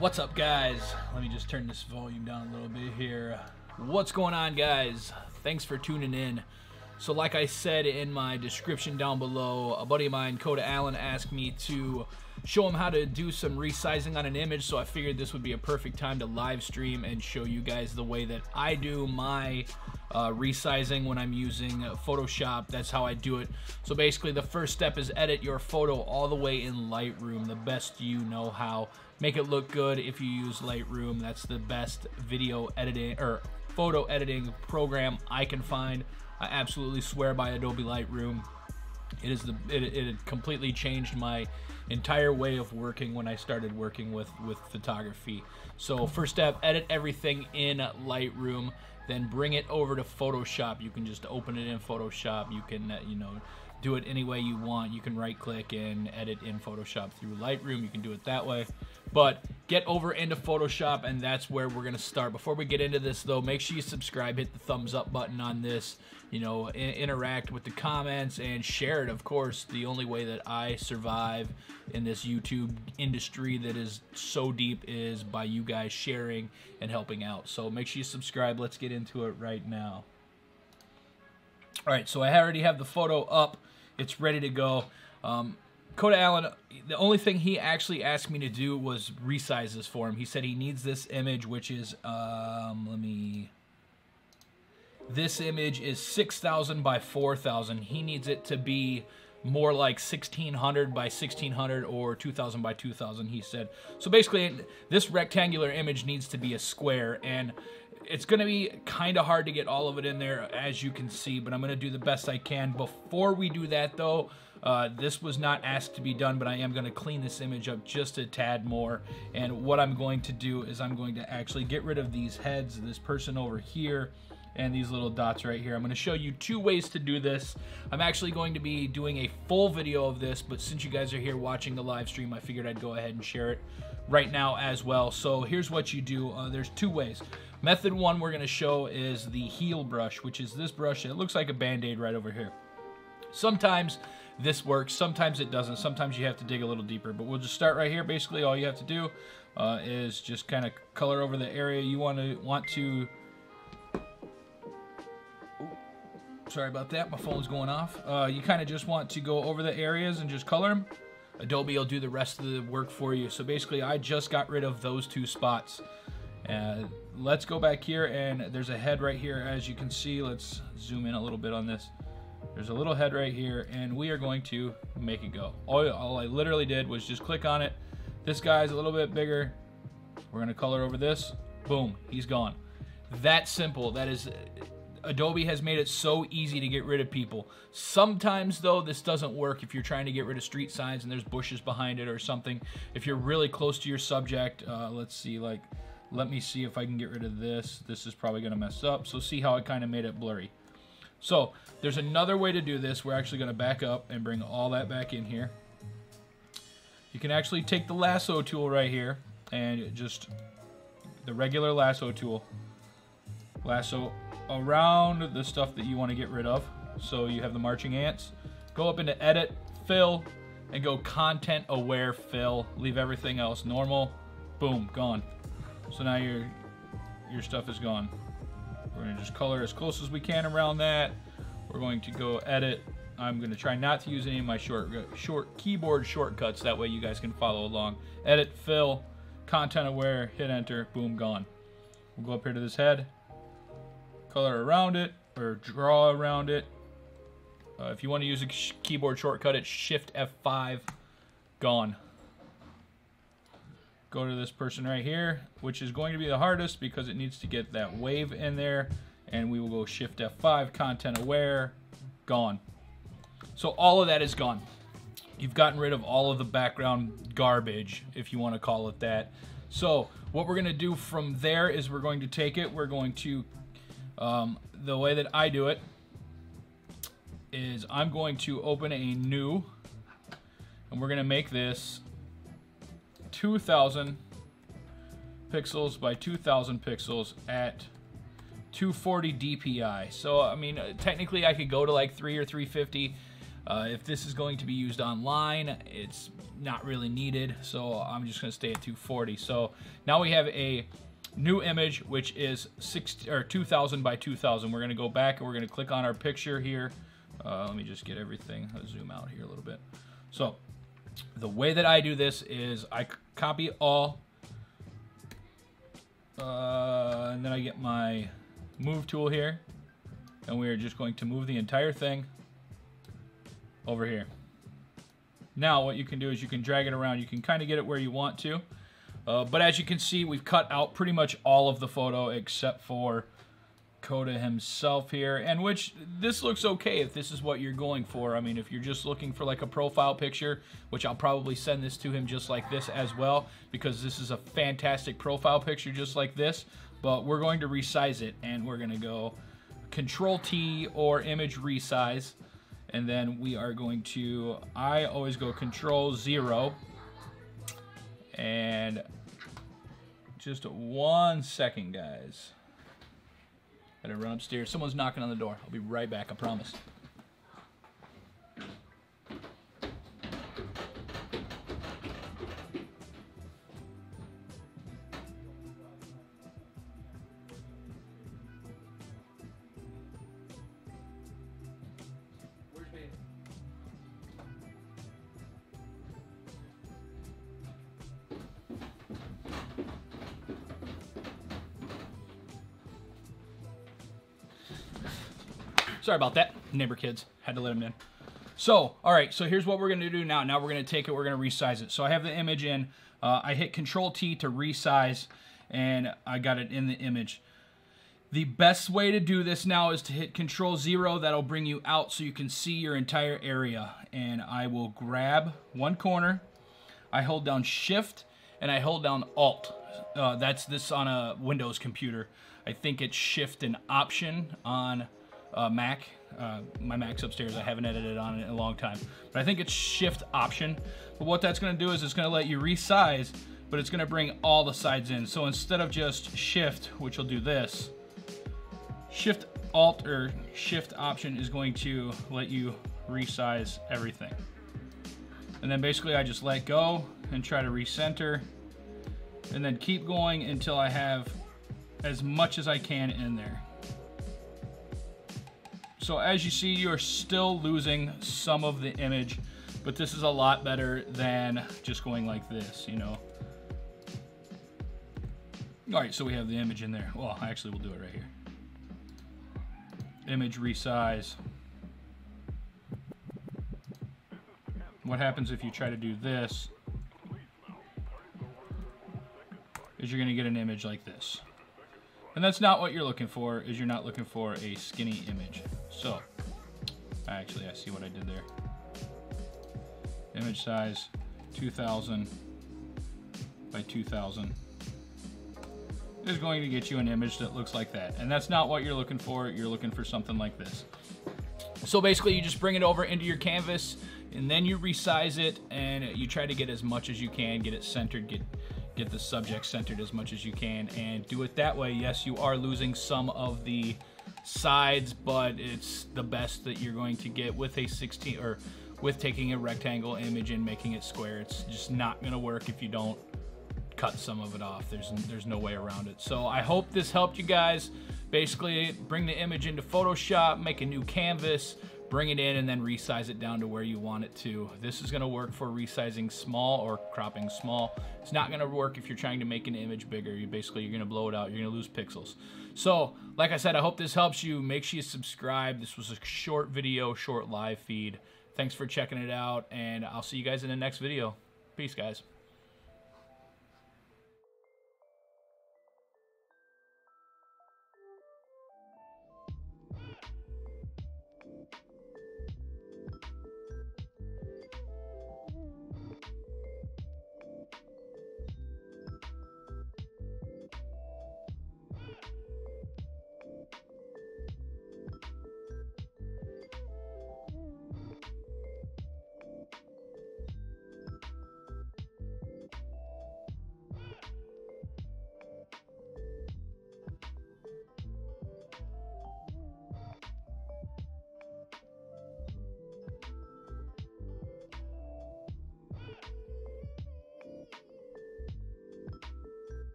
What's up, guys? Let me just turn this volume down a little bit here. What's going on, guys? Thanks for tuning in. So like I said in my description down below, a buddy of mine, Koda Allen, asked me to show him how to do some resizing on an image, so I figured this would be a perfect time to live stream and show you guys the way that I do my resizing when I'm using Photoshop. That's how I do it. So basically the first step is edit your photo all the way in Lightroom, the best you know how. Make it look good if you use Lightroom. That's the best video editing or photo editing program I can find. I absolutely swear by Adobe Lightroom. It completely changed my entire way of working when I started working with photography. So first step, edit everything in Lightroom, then bring it over to Photoshop. You can just open it in Photoshop. You can do it any way you want. You can right click and edit in Photoshop through Lightroom. You can do it that way. But get over into Photoshop, and that's where we're gonna start. Before we get into this though, make sure you subscribe, hit the thumbs up button on this, interact with the comments and share it, of course. The only way that I survive in this YouTube industry that is so deep is by you guys sharing and helping out. So make sure you subscribe. Let's get into it right now. All right, so I already have the photo up. It's ready to go. Koda Allen, the only thing he actually asked me to do was resize this for him. He said he needs this image, which is, this image is 6,000 by 4,000. He needs it to be more like 1,600 by 1,600 or 2,000 by 2,000, he said. So basically, this rectangular image needs to be a square, and it's going to be kind of hard to get all of it in there, as you can see, but I'm going to do the best I can. Before we do that, though, this was not asked to be done, but I am going to clean this image up just a tad more. And what I'm going to do is I'm going to actually get rid of these heads, this person over here, and these little dots right here. I'm going to show you two ways to do this. I'm actually going to be doing a full video of this, but since you guys are here watching the live stream, I figured I'd go ahead and share it right now as well. So here's what you do. There's two ways. Method one we're going to show is the heel brush, which is this brush. It looks like a band-aid right over here. Sometimes this works, sometimes it doesn't. Sometimes you have to dig a little deeper, but we'll just start right here. Basically, all you have to do is just kind of color over the area you want to. Sorry about that, my phone's going off. You kind of just want to go over the areas and just color them. Adobe will do the rest of the work for you. So basically, I just got rid of those two spots. Let's go back here, and there's a head right here, as you can see. Let's zoom in a little bit on this. There's a little head right here, and we are going to make it go. All I literally did was just click on it. This guy's a little bit bigger. We're gonna color over this. Boom, he's gone. That simple. That is, Adobe has made it so easy to get rid of people. Sometimes though, this doesn't work if you're trying to get rid of street signs and there's bushes behind it or something. If you're really close to your subject, let's see, let me see if I can get rid of this. This is probably gonna mess up. So see how I kind of made it blurry. So there's another way to do this. We're actually gonna back up and bring all that back in here. You can actually take the lasso tool right here and just the regular lasso tool. Lasso around the stuff that you want to get rid of. So you have the marching ants. Go up into edit, fill, and go content aware fill. Leave everything else normal. Boom, gone. So now your stuff is gone. We're going to just color as close as we can around that. We're going to go edit. I'm going to try not to use any of my short keyboard shortcuts. That way you guys can follow along. Edit, fill, content aware, hit enter, boom, gone. We'll go up here to this head. Color around it, or draw around it. If you want to use a keyboard shortcut, it's Shift F5, gone. Go to this person right here, which is going to be the hardest because it needs to get that wave in there, and we will go Shift F5, content aware, gone. So all of that is gone. You've gotten rid of all of the background garbage, if you want to call it that. So what we're going to do from there is we're going to take it, we're going to the way that I do it is I'm going to open a new, and we're going to make this 2,000 pixels by 2,000 pixels at 240 DPI. So I mean, technically I could go to like 3 or 350. If this is going to be used online, it's not really needed, so I'm just going to stay at 240. So now we have a new image, which is 2000 by 2000. We're going to go back and we're going to click on our picture here. Let me just get everything. I'll zoom out here a little bit. So the way that I do this is I copy all, and then I get my move tool here, and we are just going to move the entire thing over here. Now what you can do is you can drag it around. You can kind of get it where you want to, but as you can see, we've cut out pretty much all of the photo except for Koda himself here, and which this looks okay if this is what you're going for. I mean, if you're just looking for like a profile picture, which I'll probably send this to him just like this as well, because this is a fantastic profile picture just like this. But we're going to resize it, and we're going to go Control T or image resize, and then we are going to, I always go Control 0, and just 1 second, guys. Gotta run upstairs. Someone's knocking on the door. I'll be right back, I promise. Sorry about that. Neighbor kids. Had to let them in. So, all right. So here's what we're going to do now. Now we're going to take it. We're going to resize it. So I have the image in. I hit Control T to resize, and I got it in the image. The best way to do this now is to hit Control 0. That'll bring you out so you can see your entire area. And I will grab one corner. I hold down Shift, and I hold down Alt. That's this on a Windows computer. I think it's Shift and Option on Mac. My Mac's upstairs. I haven't edited on it in a long time, but I think it's Shift Option. But what that's going to do is it's going to let you resize, but it's going to bring all the sides in. So instead of just Shift, which will do this, Shift Alt or Shift Option is going to let you resize everything. And then basically I just let go and try to recenter, and then keep going until I have as much as I can in there. So as you see, you're still losing some of the image, but this is a lot better than just going like this, you know. All right, so we have the image in there. Well, actually, we'll do it right here. Image resize. What happens if you try to do this is you're going to get an image like this. And that's not what you're looking for, is you're not looking for a skinny image. So, actually, I see what I did there. Image size, 2000 by 2000 is going to get you an image that looks like that. And that's not what you're looking for. You're looking for something like this. So basically, you just bring it over into your canvas, and then you resize it, and you try to get as much as you can, get it centered, get the subject centered as much as you can, and do it that way. Yes, you are losing some of the sides, but it's the best that you're going to get with a 16 or with taking a rectangle image and making it square. It's just not going to work if you don't cut some of it off. There's no way around it. So I hope this helped you guys. Basically, bring the image into Photoshop, make a new canvas, bring it in, and then resize it down to where you want it to. This is going to work for resizing small or cropping small. It's not going to work if you're trying to make an image bigger. You're going to blow it out. You're going to lose pixels. So, like I said, I hope this helps you. Make sure you subscribe. This was a short video, short live feed. Thanks for checking it out, and I'll see you guys in the next video. Peace, guys.